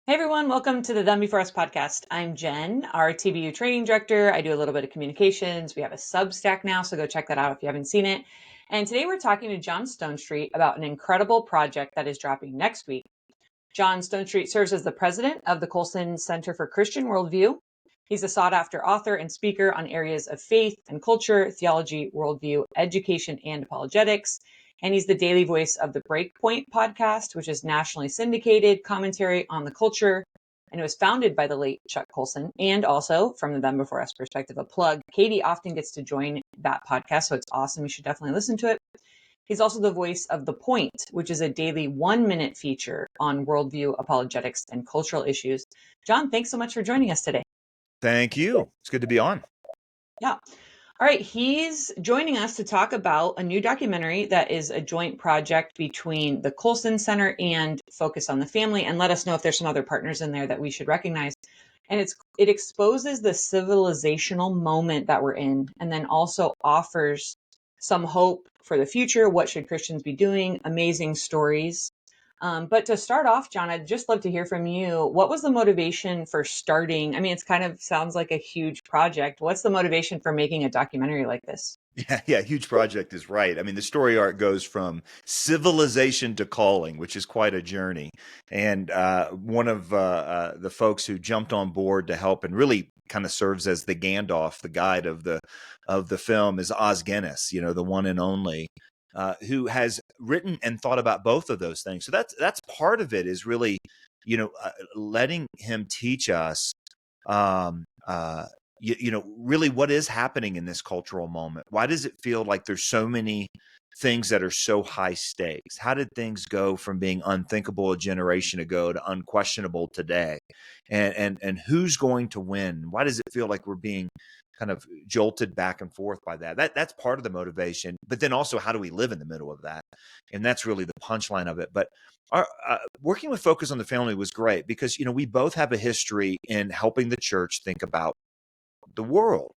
Hey everyone, welcome to the Them Before Us podcast. I'm Jen, our TBU training director. I do a little bit of communications. We have a Substack now, so go check that out if you haven't seen it. And today we're talking to John Stonestreet about an incredible project that is dropping next week. John Stonestreet serves as the president of the Colson Center for Christian Worldview. He's a sought-after author and speaker on areas of faith and culture, theology, worldview, education, and apologetics. And he's the daily voice of the Breakpoint podcast, which is nationally syndicated commentary on the culture. And it was founded by the late Chuck Colson. And also, from the Them Before Us perspective, a plug. Katy often gets to join that podcast, so it's awesome. You should definitely listen to it. He's also the voice of The Point, which is a daily 1-minute feature on worldview, apologetics, and cultural issues. John, thanks so much for joining us today. Thank you. It's good to be on. Yeah. All right. He's joining us to talk about a new documentary that is a joint project between the Colson Center and Focus on the Family. And let us know if there's some other partners in there that we should recognize. And it exposes the civilizational moment that we're in, and then also offers some hope for the future. What should Christians be doing? Amazing stories. But to start off, John, I'd just love to hear from you. What was the motivation for starting? I mean, it's kind of sounds like a huge project. What's the motivation for making a documentary like this? Yeah, huge project is right. I mean, the story arc goes from civilization to calling, which is quite a journey. And one of the folks who jumped on board to help and really kind of serves as the Gandalf, the guide of the film, is Os Guinness, the one and only, who has written and thought about both of those things. So that's part of it, is really, letting him teach us. Really what is happening in this cultural moment. Why does it feel like there's so many things that are so high stakes? How did things go from being unthinkable a generation ago to unquestionable today? And who's going to win? Why does it feel like we're being kind of jolted back and forth by that? That's part of the motivation. But then also, how do we live in the middle of that? And that's really the punchline of it. But our working with Focus on the Family was great because, we both have a history in helping the church think about the world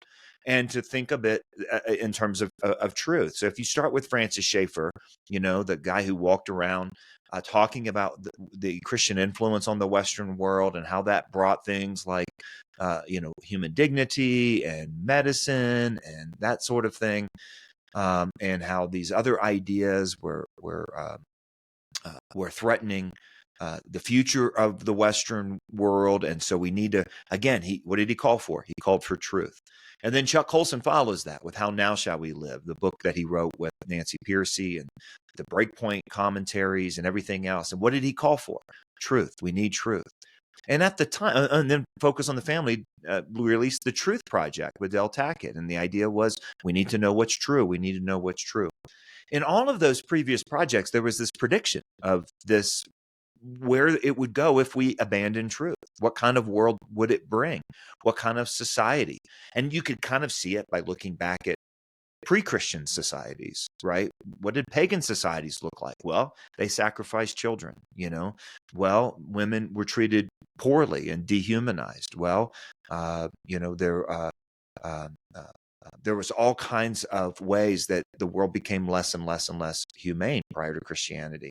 and to think of it in terms of truth. So if you start with Francis Schaeffer, the guy who walked around talking about the Christian influence on the Western world and how that brought things like, human dignity and medicine and that sort of thing, and how these other ideas were threatening the future of the Western world. And so we need to, again, what did he call for? He called for truth. And then Chuck Colson follows that with How Now Shall We Live, the book that he wrote with Nancy Pearcey and the Breakpoint commentaries and everything else. And what did he call for? Truth. We need truth. And at the time, and then Focus on the Family released the Truth Project with Del Tackett. And the idea was, we need to know what's true. We need to know what's true. In all of those previous projects, there was this prediction of this, where it would go if we abandon truth. What kind of world would it bring? What kind of society? And you could kind of see it by looking back at pre-Christian societies, right? What did pagan societies look like? Well, they sacrificed children, Well, women were treated poorly and dehumanized. Well, there was all kinds of ways that the world became less and less and less humane prior to Christianity.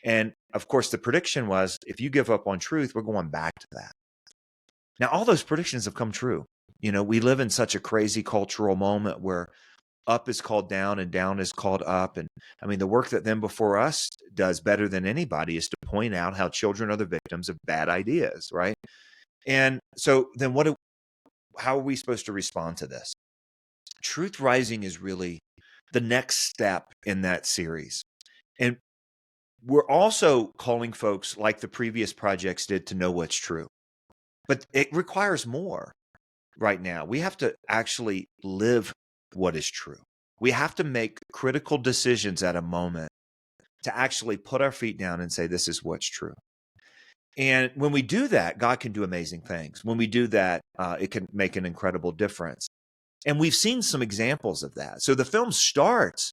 And of course, the prediction was, if you give up on truth, we're going back to that. Now, all those predictions have come true. We live in such a crazy cultural moment where up is called down and down is called up. And I mean, the work that Them Before Us does better than anybody is to point out how children are the victims of bad ideas, right? And so then how are we supposed to respond to this? Truth Rising is really the next step in that series. And we're also calling folks, like the previous projects did, to know what's true. But it requires more right now. We have to actually live what is true. We have to make critical decisions at a moment to actually put our feet down and say, this is what's true. And when we do that, God can do amazing things. When we do that, it can make an incredible difference. And we've seen some examples of that. So the film starts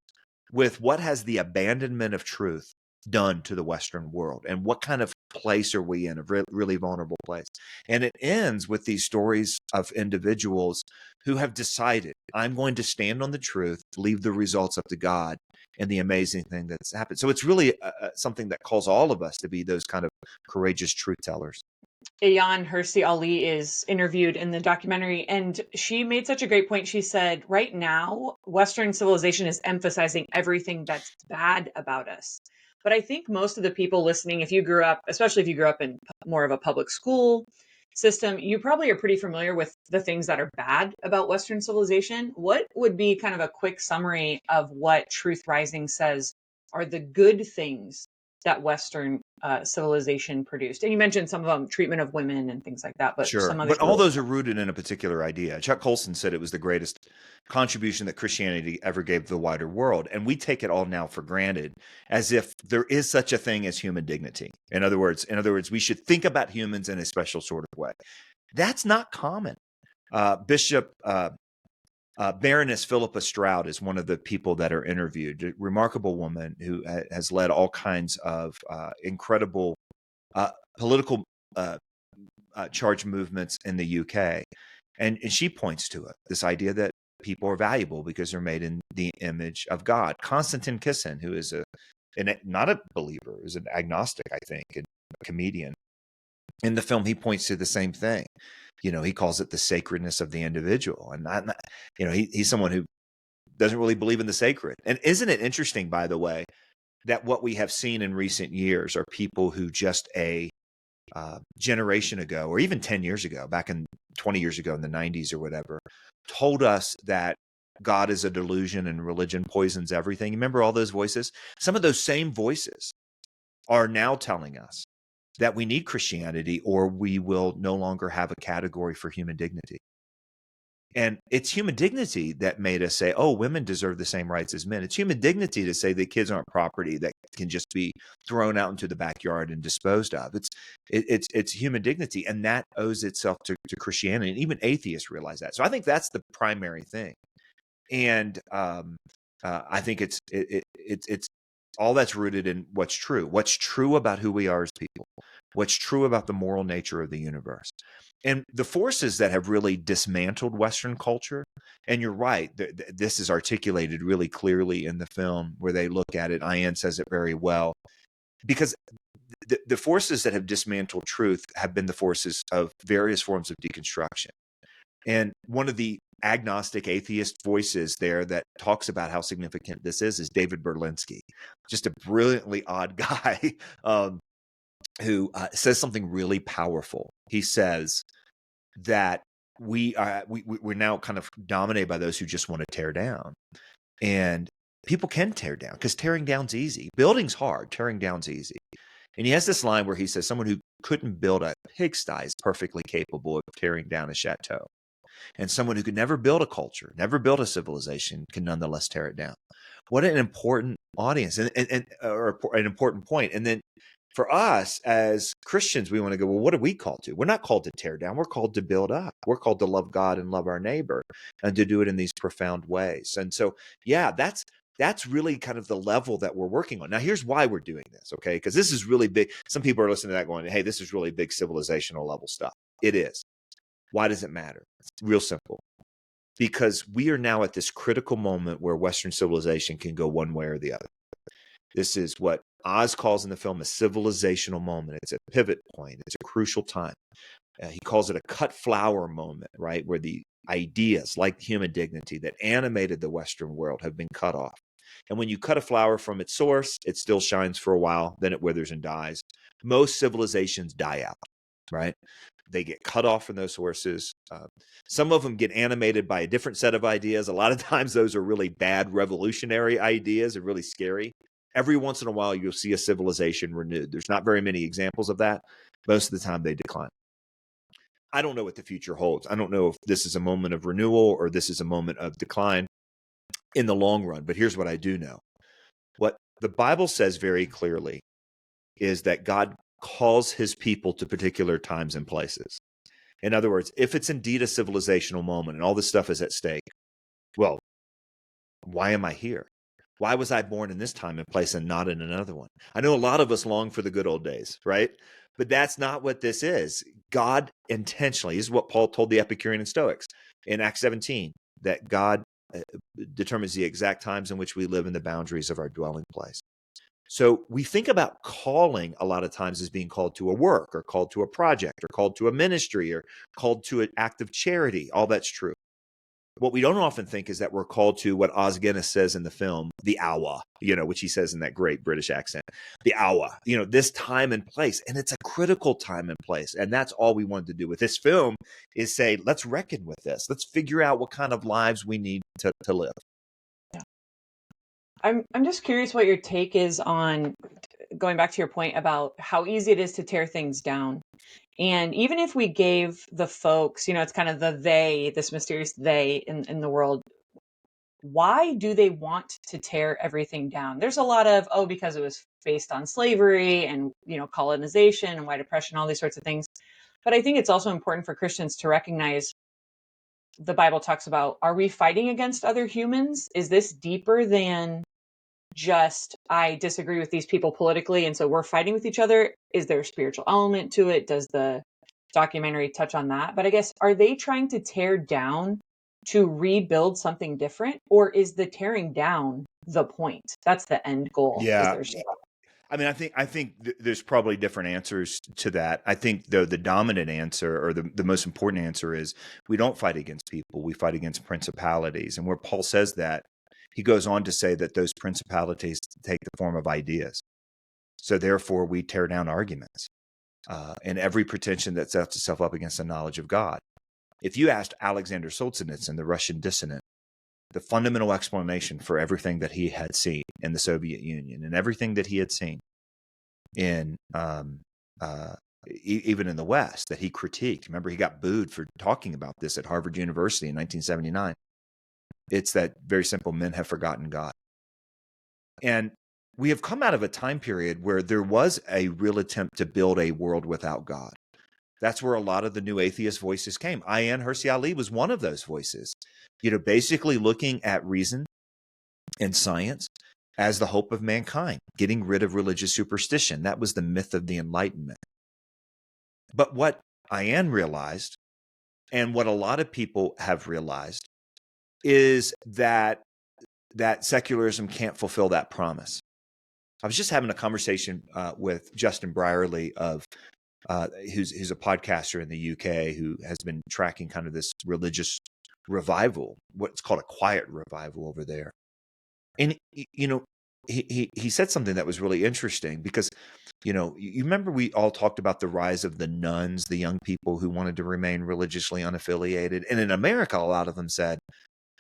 with, what has the abandonment of truth done to the Western world, and what kind of place are we in, a really vulnerable place? And it ends with these stories of individuals who have decided, I'm going to stand on the truth, leave the results up to God, and the amazing thing that's happened. So it's really something that calls all of us to be those kind of courageous truth tellers. Ayan Hirsi Ali is interviewed in the documentary, and she made such a great point. She said, right now, Western civilization is emphasizing everything that's bad about us. But I think most of the people listening, if you grew up, especially if you grew up in more of a public school system, you probably are pretty familiar with the things that are bad about Western civilization. What would be kind of a quick summary of what Truth Rising says are the good things that Western civilization produced? And you mentioned some of them, treatment of women and things like that, but Sure. some others. But all those are rooted in a particular idea. Chuck Colson said it was the greatest contribution that Christianity ever gave the wider world. And we take it all now for granted as if there is such a thing as human dignity. In other words, we should think about humans in a special sort of way. That's not common. Bishop Baroness Philippa Stroud is one of the people that are interviewed, a remarkable woman who has led all kinds of incredible political charge movements in the UK. And she points to it, this idea that people are valuable because they're made in the image of God. Konstantin Kisin, who is not a believer, is an agnostic, I think, and a comedian. In the film, he points to the same thing. He calls it the sacredness of the individual. And, he's someone who doesn't really believe in the sacred. And isn't it interesting, by the way, that what we have seen in recent years are people who just a generation ago, or even 10 years ago, back in 20 years ago in the 90s or whatever, told us that God is a delusion and religion poisons everything. You remember all those voices? Some of those same voices are now telling us that we need Christianity or we will no longer have a category for human dignity. And it's human dignity that made us say, oh, women deserve the same rights as men. It's human dignity to say that kids aren't property that can just be thrown out into the backyard and disposed of. It's human dignity, and that owes itself to Christianity. And even atheists realize that. So I think that's the primary thing. And I think it's all that's rooted in what's true about who we are as people, what's true about the moral nature of the universe. And the forces that have really dismantled Western culture, and you're right, this is articulated really clearly in the film where they look at it. Ian says it very well, because the forces that have dismantled truth have been the forces of various forms of deconstruction. And one of the agnostic atheist voices there that talks about how significant this is David Berlinski, just a brilliantly odd guy who says something really powerful. He says that we're now kind of dominated by those who just want to tear down. And people can tear down because tearing down's easy. Building's hard, tearing down's easy. And he has this line where he says, someone who couldn't build a pigsty is perfectly capable of tearing down a chateau. And someone who could never build a culture, never build a civilization, can nonetheless tear it down. What an important audience or an important point. And then for us as Christians, we want to go, well, what are we called to? We're not called to tear down. We're called to build up. We're called to love God and love our neighbor and to do it in these profound ways. And so, yeah, that's really kind of the level that we're working on. Now, here's why we're doing this, okay? Because this is really big. Some people are listening to that going, hey, this is really big civilizational level stuff. It is. Why does it matter? It's real simple. Because we are now at this critical moment where Western civilization can go one way or the other. This is what Oz calls in the film a civilizational moment. It's a pivot point. It's a crucial time. He calls it a cut flower moment, right? Where the ideas like human dignity that animated the Western world have been cut off. And when you cut a flower from its source, it still shines for a while, then it withers and dies. Most civilizations die out, right? They get cut off from those sources. Some of them get animated by a different set of ideas. A lot of times those are really bad revolutionary ideas and really scary. Every once in a while, you'll see a civilization renewed. There's not very many examples of that. Most of the time, they decline. I don't know what the future holds. I don't know if this is a moment of renewal or this is a moment of decline in the long run. But here's what I do know. What the Bible says very clearly is that God calls his people to particular times and places. In other words, if it's indeed a civilizational moment and all this stuff is at stake, well, why am I here? Why was I born in this time and place and not in another one? I know a lot of us long for the good old days, right? But that's not what this is. God intentionally, this is what Paul told the Epicurean and Stoics in Acts 17, that God determines the exact times in which we live in the boundaries of our dwelling place. So we think about calling a lot of times as being called to a work or called to a project or called to a ministry or called to an act of charity. All that's true. What we don't often think is that we're called to what Os Guinness says in the film, the hour, which he says in that great British accent, the hour, this time and place. And it's a critical time and place. And that's all we wanted to do with this film is say, let's reckon with this. Let's figure out what kind of lives we need to live. Yeah. I'm just curious what your take is on going back to your point about how easy it is to tear things down. And even if we gave the folks, it's kind of the they, this mysterious they in the world, why do they want to tear everything down? There's a lot of, because it was based on slavery and, colonization and white oppression, all these sorts of things. But I think it's also important for Christians to recognize the Bible talks about, are we fighting against other humans? Is this deeper than just I disagree with these people politically and so we're fighting with each other? Is there a spiritual element to it? Does the documentary touch on that? But I guess, are they trying to tear down to rebuild something different, or is the tearing down the point? That's the end goal. Yeah. I mean, I think there's probably different answers to that. I think the dominant answer or the most important answer is we don't fight against people. We fight against principalities. And where Paul says that, he goes on to say that those principalities take the form of ideas. So therefore, we tear down arguments and every pretension that sets itself up against the knowledge of God. If you asked Alexander Solzhenitsyn, the Russian dissident, the fundamental explanation for everything that he had seen in the Soviet Union and everything that he had seen in even in the West that he critiqued. Remember, he got booed for talking about this at Harvard University in 1979. It's that very simple, men have forgotten God. And we have come out of a time period where there was a real attempt to build a world without God. That's where a lot of the new atheist voices came. Ayaan Hirsi Ali was one of those voices, basically looking at reason and science as the hope of mankind, getting rid of religious superstition. That was the myth of the Enlightenment. But what Ayaan realized, and what a lot of people have realized, is that secularism can't fulfill that promise. I was just having a conversation with Justin Brierley who's a podcaster in the UK who has been tracking kind of this religious revival, what's called a quiet revival over there. And, he said something that was really interesting because, you remember we all talked about the rise of the nuns, the young people who wanted to remain religiously unaffiliated. And in America, a lot of them said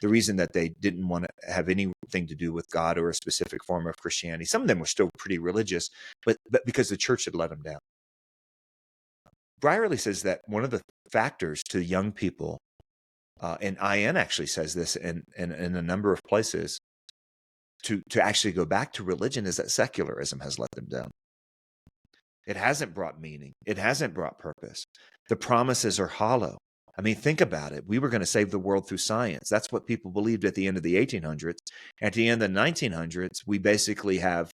the reason that they didn't want to have anything to do with God or a specific form of Christianity, some of them were still pretty religious, but because the church had let them down. Brierley says that one of the factors to young people, and Ayaan actually says this in a number of places, to actually go back to religion is that secularism has let them down. It hasn't brought meaning. It hasn't brought purpose. The promises are hollow. I mean, think about it. We were going to save the world through science. That's what people believed at the end of the 1800s. At the end of the 1900s, we basically have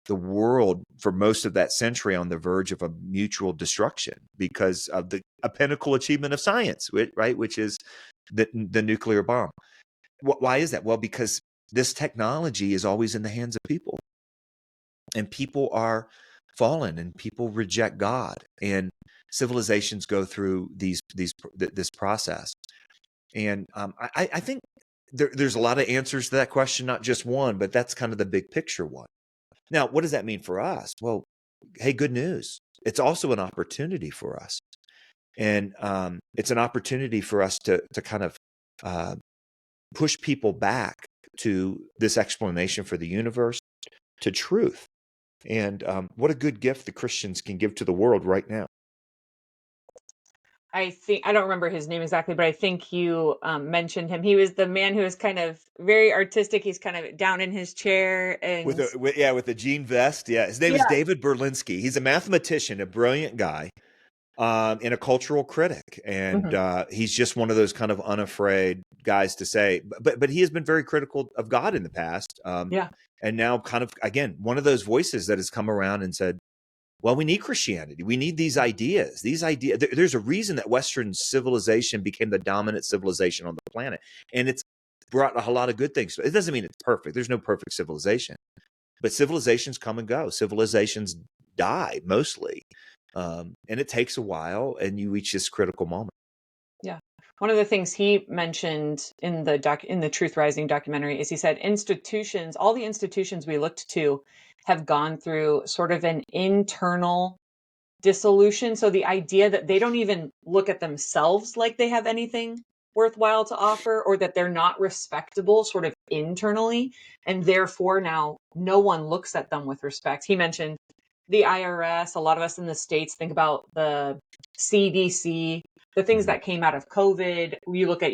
the world for most of that century on the verge of a mutual destruction because of a pinnacle achievement of science, right? Which is the nuclear bomb. Why is that? Well, because this technology is always in the hands of people, and people are fallen, and people reject God, and civilizations go through this process. And I think there's a lot of answers to that question, not just one, but that's kind of the big picture one. Now, what does that mean for us? Well, hey, good news. It's also an opportunity for us. And it's an opportunity for us to kind of push people back to this explanation for the universe, to truth. And what a good gift the Christians can give to the world right now. I don't remember his name exactly, but I think you mentioned him. He was the man who was kind of very artistic. He's kind of down in his chair and with a jean vest. Yeah, his name is David Berlinski. He's a mathematician, a brilliant guy, and a cultural critic. And he's just one of those kind of unafraid guys to say. But he has been very critical of God in the past. And now, kind of again, one of those voices that has come around and said, well, we need Christianity. We need these ideas. There's a reason that Western civilization became the dominant civilization on the planet. And it's brought a lot of good things. It doesn't mean it's perfect. There's no perfect civilization. But civilizations come and go. Civilizations die mostly. And it takes a while, and you reach this critical moment. Yeah. One of the things he mentioned in the Truth Rising documentary is he said institutions, all the institutions we looked to have gone through sort of an internal dissolution. So the idea that they don't even look at themselves like they have anything worthwhile to offer, or that they're not respectable sort of internally, and therefore now no one looks at them with respect. He mentioned the IRS. A lot of us in the States think about the CDC, the things that came out of COVID. You look at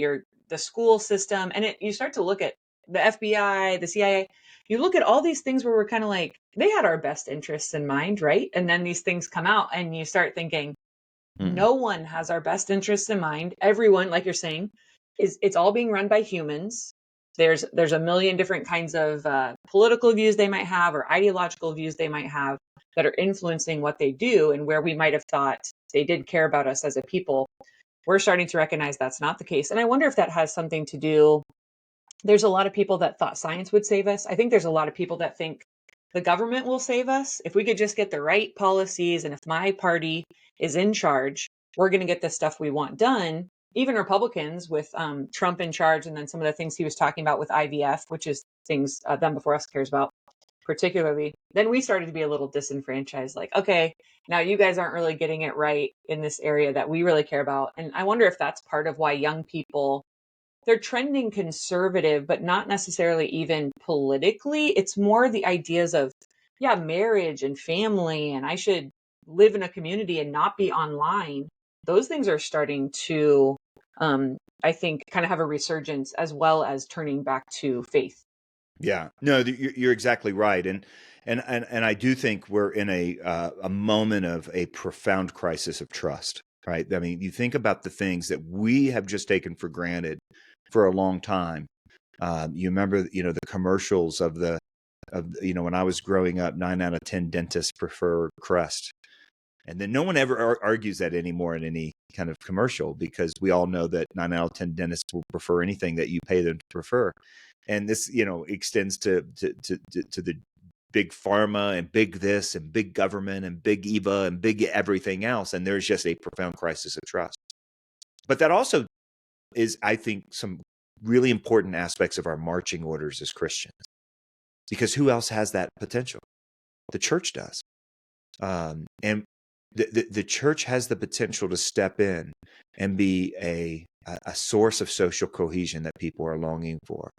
the school system, and you start to look at the FBI, the CIA. You look at all these things where we're kind of like, they had our best interests in mind, right? And then these things come out, and you start thinking, no one has our best interests in mind. Everyone, like you're saying, it's all being run by humans. There's a million different kinds of political views they might have, or ideological views they might have, that are influencing what they do, and where we might have thought they did care about us as a people. We're starting to recognize that's not the case. And I wonder if that has something to do. There's a lot of people that thought science would save us. I think there's a lot of people that think the government will save us. If we could just get the right policies, and if my party is in charge, we're going to get the stuff we want done. Even Republicans with Trump in charge, and then some of the things he was talking about with IVF, which is things Them Before Us cares about particularly, then we started to be a little disenfranchised. Like, okay, now you guys aren't really getting it right in this area that we really care about. And I wonder if that's part of why young people, they're trending conservative, but not necessarily even politically. It's more the ideas of, yeah, marriage and family, and I should live in a community and not be online. Those things are starting to, I think, kind of have a resurgence, as well as turning back to faith. Yeah, no, you're exactly right, and I do think we're in a moment of a profound crisis of trust. Right? I mean, you think about the things that we have just taken for granted for a long time. You remember, the commercials of when I was growing up, 9 out of 10 dentists prefer Crest. And then no one ever argues that anymore in any kind of commercial, because we all know that 9 out of 10 dentists will prefer anything that you pay them to prefer. And this, extends to the big pharma and big this and big government and big EVA and big everything else. And there's just a profound crisis of trust. But that also is, I think, some really important aspects of our marching orders as Christians, because who else has that potential? The church does. And the church has the potential to step in and be a source of social cohesion that people are longing for,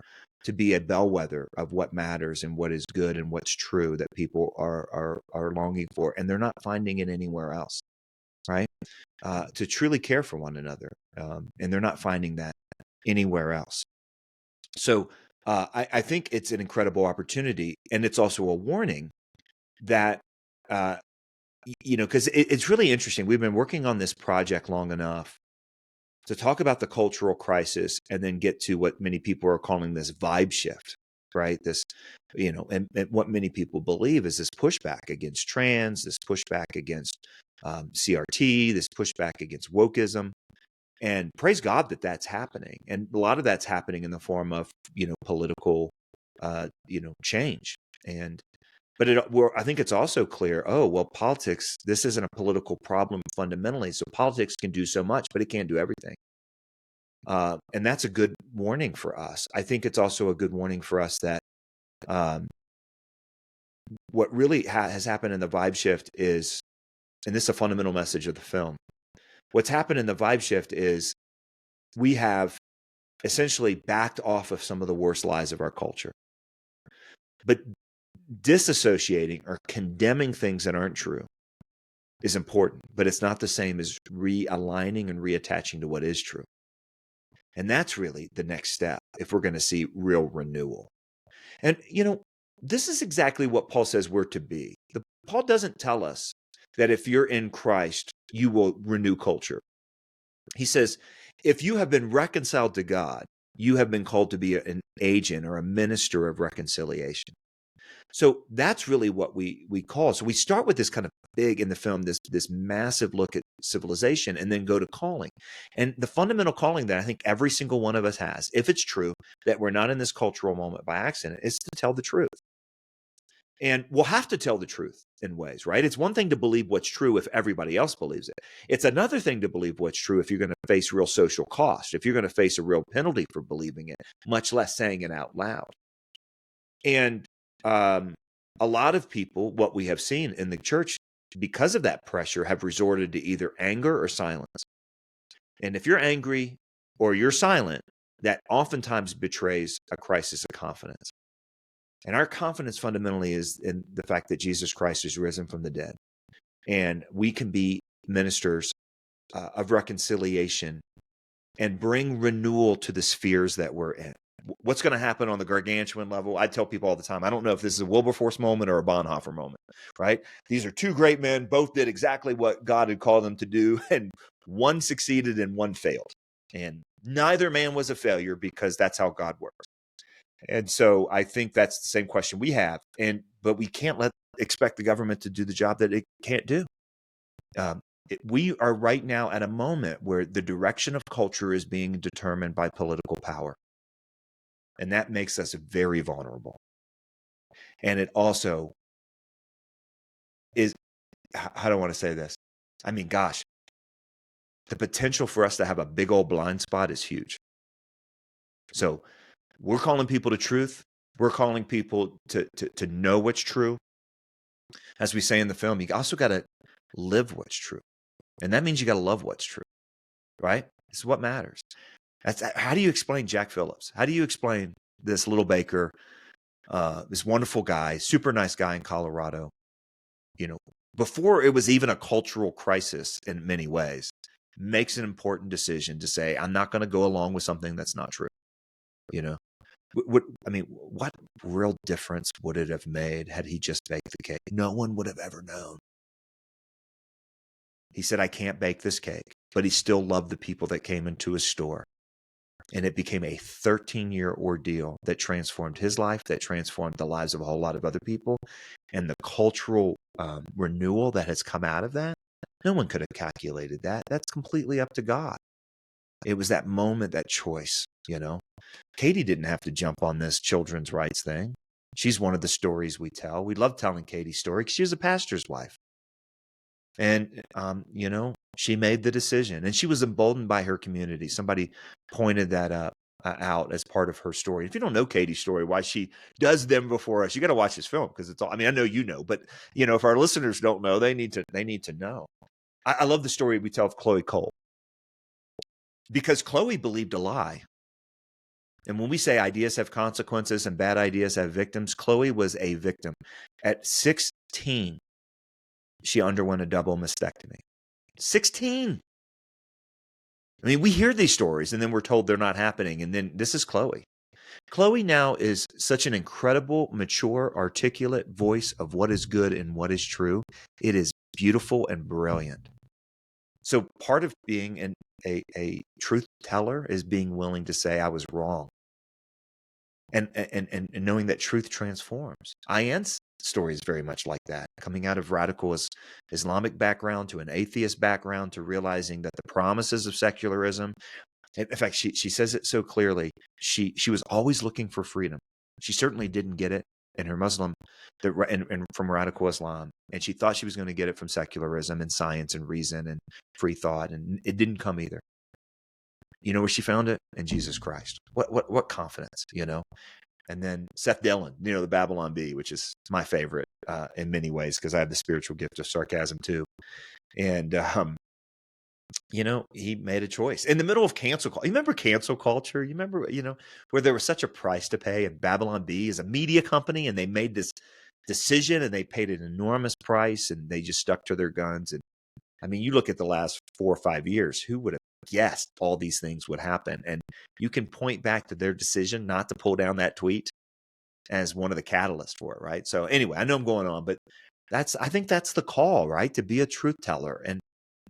to be a bellwether of what matters and what is good and what's true that people are longing for, and they're not finding it anywhere else, right? To truly care for one another, and they're not finding that anywhere else. So I think it's an incredible opportunity, and it's also a warning that because it's really interesting. We've been working on this project long enough to talk about the cultural crisis, and then get to what many people are calling this vibe shift, right? This, and what many people believe is this pushback against trans, this pushback against CRT, this pushback against wokeism. And praise God that that's happening. And a lot of that's happening in the form of, political, change. But I think it's also clear, politics, this isn't a political problem fundamentally. So politics can do so much, but it can't do everything. And that's a good warning for us. I think it's also a good warning for us that what really has happened in the vibe shift is, and this is a fundamental message of the film, what's happened in the vibe shift is we have essentially backed off of some of the worst lies of our culture. But disassociating or condemning things that aren't true is important, but it's not the same as realigning and reattaching to what is true. And that's really the next step if we're going to see real renewal. And, this is exactly what Paul says we're to be. Paul doesn't tell us that if you're in Christ, you will renew culture. He says, if you have been reconciled to God, you have been called to be an agent or a minister of reconciliation. So that's really what we call. So we start with this kind of big in the film, this massive look at civilization, and then go to calling. And the fundamental calling that I think every single one of us has, if it's true that we're not in this cultural moment by accident, is to tell the truth. And we'll have to tell the truth in ways, right? It's one thing to believe what's true if everybody else believes it. It's another thing to believe what's true if you're going to face real social cost, if you're going to face a real penalty for believing it, much less saying it out loud. And a lot of people, what we have seen in the church, because of that pressure, have resorted to either anger or silence. And if you're angry or you're silent, that oftentimes betrays a crisis of confidence. And our confidence fundamentally is in the fact that Jesus Christ is risen from the dead. And we can be ministers of reconciliation and bring renewal to the spheres that we're in. What's going to happen on the gargantuan level? I tell people all the time, I don't know if this is a Wilberforce moment or a Bonhoeffer moment, right? These are two great men, both did exactly what God had called them to do, and one succeeded and one failed. And neither man was a failure because that's how God works. And so I think that's the same question we have. But we can't expect the government to do the job that it can't do. We are right now at a moment where the direction of culture is being determined by political power. And that makes us very vulnerable. And it also is, how do I want to say this? I mean, gosh, the potential for us to have a big old blind spot is huge. So we're calling people to truth. We're calling people to know what's true. As we say in the film, you also got to live what's true. And that means you got to love what's true, right? This is what matters. How do you explain Jack Phillips? How do you explain this little baker, this wonderful guy, super nice guy in Colorado, before it was even a cultural crisis in many ways, makes an important decision to say, I'm not going to go along with something that's not true. What real difference would it have made had he just baked the cake? No one would have ever known. He said, I can't bake this cake, but he still loved the people that came into his store. And it became a 13-year ordeal that transformed his life, that transformed the lives of a whole lot of other people. And the cultural renewal that has come out of that, no one could have calculated that. That's completely up to God. It was that moment, that choice, Katy didn't have to jump on this children's rights thing. She's one of the stories we tell. We love telling Katy's story because she was a pastor's wife. And, she made the decision, and she was emboldened by her community. Somebody pointed that out as part of her story. If you don't know Katy's story, why she does them before us, you got to watch this film because it's all, I know you know, but if our listeners don't know, they need to know. I love the story we tell of Chloe Cole, because Chloe believed a lie. And when we say ideas have consequences and bad ideas have victims, Chloe was a victim. At 16, she underwent a double mastectomy. 16. We hear these stories and then we're told they're not happening. And then this is Chloe. Chloe now is such an incredible, mature, articulate voice of what is good and what is true. It is beautiful and brilliant. So part of being a truth teller is being willing to say I was wrong. And knowing that truth transforms. Ayan's story is very much like that, coming out of radical Islamic background to an atheist background to realizing that the promises of secularism, in fact, she says it so clearly, she was always looking for freedom. She certainly didn't get it in her Muslim, and from radical Islam, and she thought she was going to get it from secularism and science and reason and free thought, and it didn't come either. You know where she found it? In Jesus Christ. What confidence, And then Seth Dillon, the Babylon Bee, which is my favorite in many ways because I have the spiritual gift of sarcasm too. And, he made a choice in the middle of cancel culture. You remember cancel culture? You remember, where there was such a price to pay, and Babylon Bee is a media company, and they made this decision and they paid an enormous price and they just stuck to their guns. And you look at the last 4 or 5 years, who would have guessed all these things would happen? And you can point back to their decision not to pull down that tweet as one of the catalysts for it, right? So anyway, I know I'm going on, but I think that's the call, right? To be a truth teller. And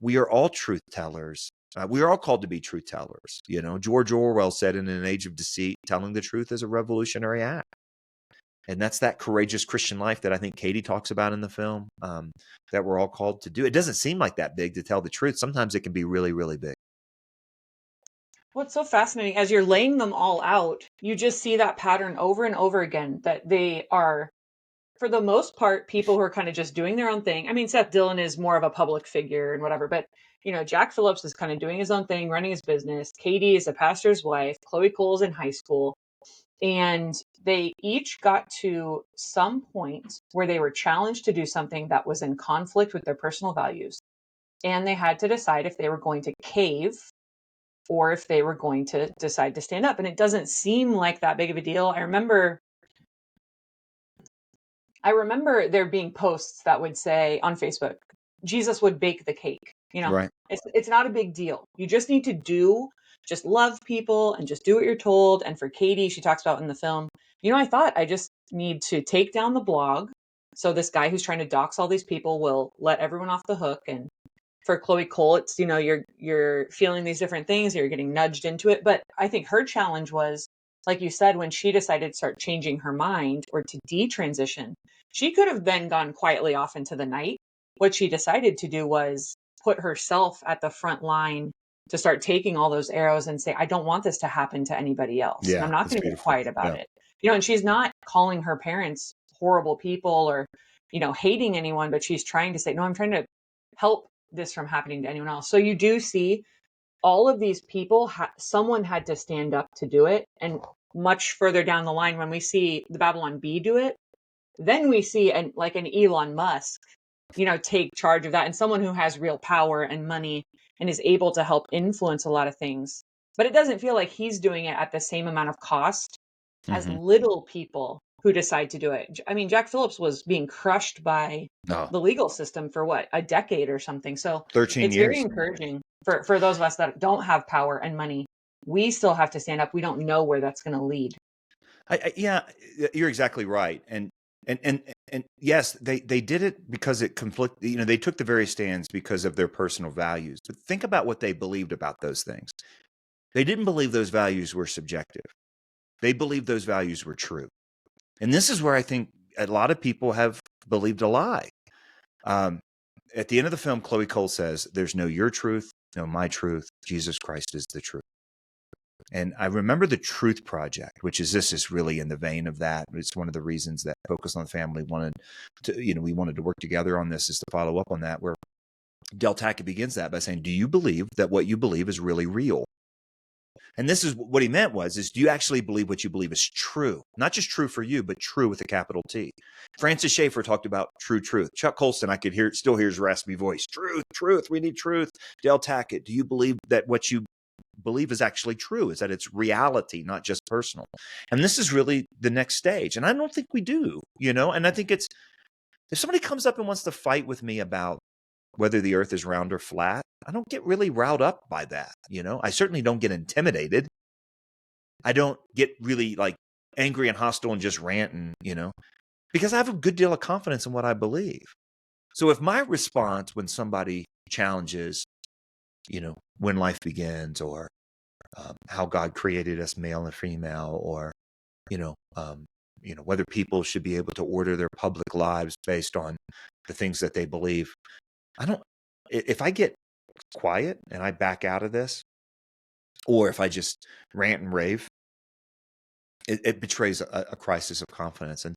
we are all truth tellers. We are all called to be truth tellers. George Orwell said, in an age of deceit, telling the truth is a revolutionary act. And that's that courageous Christian life that I think Katy talks about in the film, that we're all called to do. It doesn't seem like that big to tell the truth. Sometimes it can be really, really big. What's so fascinating, as you're laying them all out, you just see that pattern over and over again, that they are for the most part, people who are kind of just doing their own thing. I mean, Seth Dillon is more of a public figure and whatever, but Jack Phillips is kind of doing his own thing, running his business. Katy is a pastor's wife. Chloe Cole's in high school. And they each got to some point where they were challenged to do something that was in conflict with their personal values. And they had to decide if they were going to cave or if they were going to decide to stand up. And it doesn't seem like that big of a deal. I remember there being posts that would say on Facebook, Jesus would bake the cake. Right. It's not a big deal. You just need to just love people and just do what you're told. And for Katy, she talks about in the film, I thought I just need to take down the blog. So this guy who's trying to dox all these people will let everyone off the hook. And for Chloe Cole, it's, you're feeling these different things, you're getting nudged into it. But I think her challenge was, like you said, when she decided to start changing her mind or to detransition, she could have then gone quietly off into the night. What she decided to do was put herself at the front line to start taking all those arrows and say, I don't want this to happen to anybody else. Yeah, and I'm not that's going to be beautiful. quiet about Yeah. it. And she's not calling her parents horrible people or, hating anyone, but she's trying to say, no, I'm trying to help this from happening to anyone else. So you do see all of these people, someone had to stand up to do it. And much further down the line, when we see the Babylon Bee do it, then we see an Elon Musk, take charge of that, and someone who has real power and money and is able to help influence a lot of things. But it doesn't feel like he's doing it at the same amount of cost as little people who decide to do it. I mean, Jack Phillips was being crushed by the legal system for a decade or something. So 13 it's years. very encouraging for those of us that don't have power and money. We still have to stand up. We don't know where that's going to lead. Yeah, you're exactly right. And yes, they did it because it conflicted. They took the various stands because of their personal values. But think about what they believed about those things. They didn't believe those values were subjective. They believed those values were true. And this is where I think a lot of people have believed a lie. At the end of the film, Chloe Cole says, there's no your truth, no my truth. Jesus Christ is the truth. And I remember the Truth Project, this is really in the vein of that. It's one of the reasons that Focus on the Family wanted to work together on this, is to follow up on that, where Del Tackett begins that by saying, do you believe that what you believe is really real? And this is what he meant is, do you actually believe what you believe is true? Not just true for you, but true with a capital T. Francis Schaeffer talked about true truth. Chuck Colson, I could still hear his raspy voice. Truth, we need truth. Del Tackett, do you believe that what you believe is actually true, is that it's reality, not just personal? And this is really the next stage. And I don't think we do, and I think if somebody comes up and wants to fight with me about whether the earth is round or flat, I don't get really riled up by that. I certainly don't get intimidated. I don't get really angry and hostile and just ranting, because I have a good deal of confidence in what I believe. So if my response when somebody challenges, when life begins, or how God created us male and female, or, whether people should be able to order their public lives based on the things that they believe, if I get quiet and I back out of this, or if I just rant and rave, it betrays a crisis of confidence. And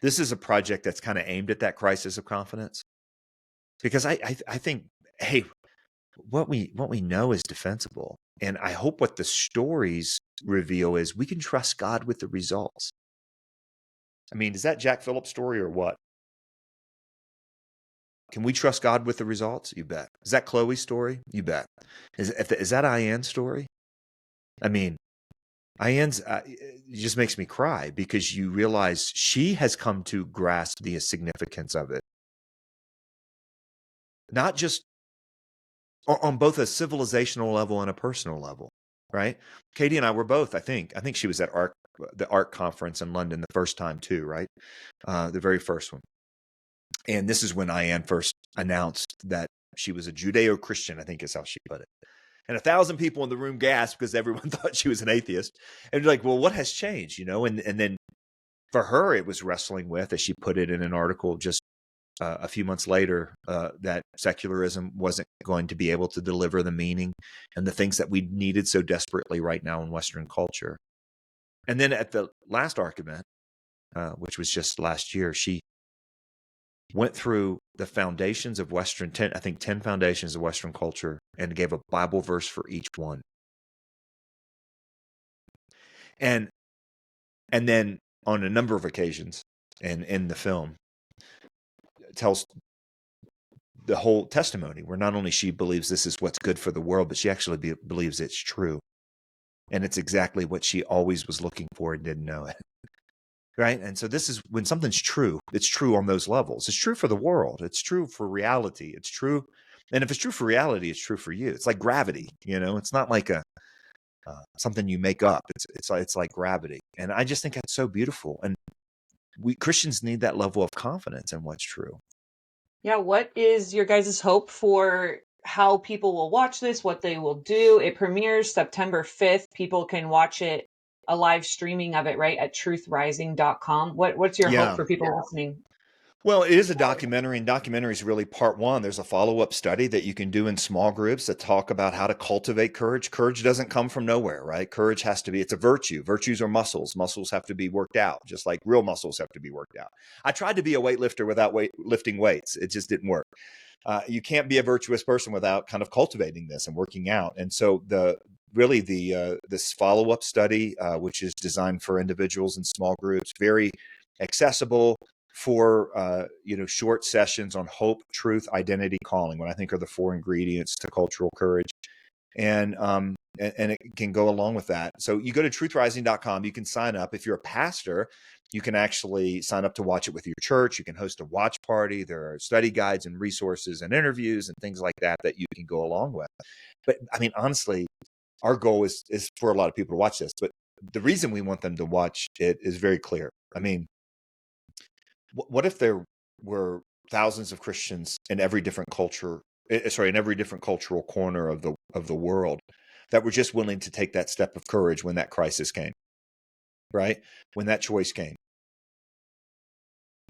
this is a project that's kind of aimed at that crisis of confidence, because I think, hey, what we know is defensible. And I hope what the stories reveal is we can trust God with the results. I mean, is that Jack Phillips' story or what? Can we trust God with the results? You bet. Is that Chloe's story? You bet. Is that Ian's story? I mean, Ian's it just makes me cry, because you realize she has come to grasp the significance of it. Not just on both a civilizational level and a personal level, right? Katy and I were both, I think she was at the ARC conference in London the first time too, right? The very first one. And this is when Ian first announced that she was a Judeo-Christian, I think is how she put it. And 1,000 people in the room gasped because everyone thought she was an atheist. And you're like, well, what has changed? And then for her, it was wrestling with, as she put it in an article just a few months later, that secularism wasn't going to be able to deliver the meaning and the things that we needed so desperately right now in Western culture. And then at the last argument, which was just last year, she went through the foundations of Western, 10 foundations of Western culture, and gave a Bible verse for each one. And then on a number of occasions, and in the film, tells the whole testimony, where not only she believes this is what's good for the world, but she actually believes it's true. And it's exactly what she always was looking for and didn't know it. Right? And so this is when something's true, it's true on those levels. It's true for the world. It's true for reality. It's true. And if it's true for reality, it's true for you. It's like gravity, it's not like a something you make up. It's like gravity. And I just think that's so beautiful. And we Christians need that level of confidence in what's true. Yeah. What is your guys' hope for how people will watch this, what they will do? It premieres September 5th. People can watch it, a live streaming of it, right, at truthrising.com. What's your hope for people listening? Well, it is a documentary, and documentary is really part one. There's a follow-up study that you can do in small groups that talk about how to cultivate courage. Courage doesn't come from nowhere, right? Courage has to be, it's a virtue. Virtues are muscles. Muscles have to be worked out, just like real muscles have to be worked out. I tried to be a weightlifter without lifting weights. It just didn't work. You can't be a virtuous person without kind of cultivating this and working out. And so this follow-up study, which is designed for individuals in small groups, very accessible, for short sessions on hope, truth, identity, calling, what I think are the 4 ingredients to cultural courage. And it can go along with that. So you go to truthrising.com, you can sign up. If you're a pastor, you can actually sign up to watch it with your church. You can host a watch party. There are study guides and resources and interviews and things like that you can go along with. But I mean, honestly, our goal is for a lot of people to watch this. But the reason we want them to watch it is very clear. I mean, what if there were thousands of Christians in every different culture, in every different cultural corner of the world, that were just willing to take that step of courage when that crisis came, right? When that choice came,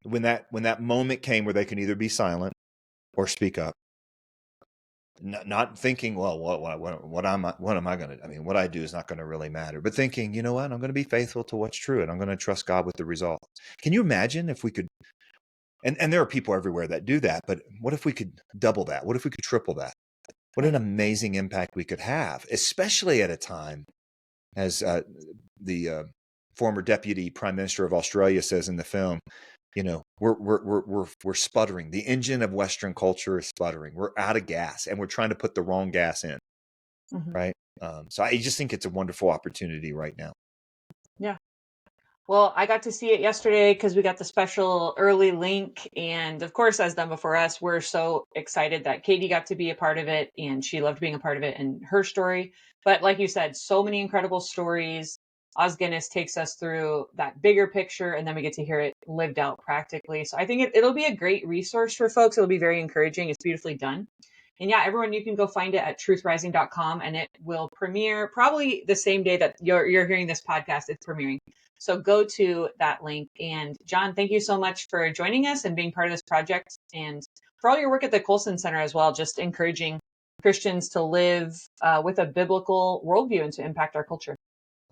when that moment came where they can either be silent or speak up, not thinking, well, what am I going to? I mean, what I do is not going to really matter, but thinking, you know what, I'm going to be faithful to what's true, and I'm going to trust God with the results. Can you imagine if we could? And there are people everywhere that do that, but what if we could double that? What if we could triple that? What an amazing impact we could have, especially at a time, as the former Deputy Prime Minister of Australia says in the film, we're sputtering. The engine of Western culture is sputtering. We're out of gas, and we're trying to put the wrong gas in, right? So I just think it's a wonderful opportunity right now. Yeah. Well, I got to see it yesterday because we got the special early link. And of course, as done before us, we're so excited that Katy got to be a part of it, and she loved being a part of it and her story. But like you said, so many incredible stories. Os Guinness takes us through that bigger picture, and then we get to hear it lived out practically. So I think it'll be a great resource for folks. It'll be very encouraging. It's beautifully done. And yeah, everyone, you can go find it at truthrising.com, and it will premiere probably the same day that you're hearing this podcast. It's premiering. So go to that link. And John, thank you so much for joining us and being part of this project, and for all your work at the Colson Center as well, just encouraging Christians to live with a biblical worldview and to impact our culture.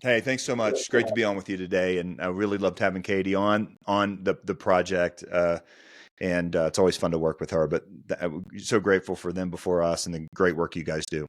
Hey, thanks so much. It's great to be on with you today. And I really loved having Katy on the project. And it's always fun to work with her, but so grateful for them before us and the great work you guys do.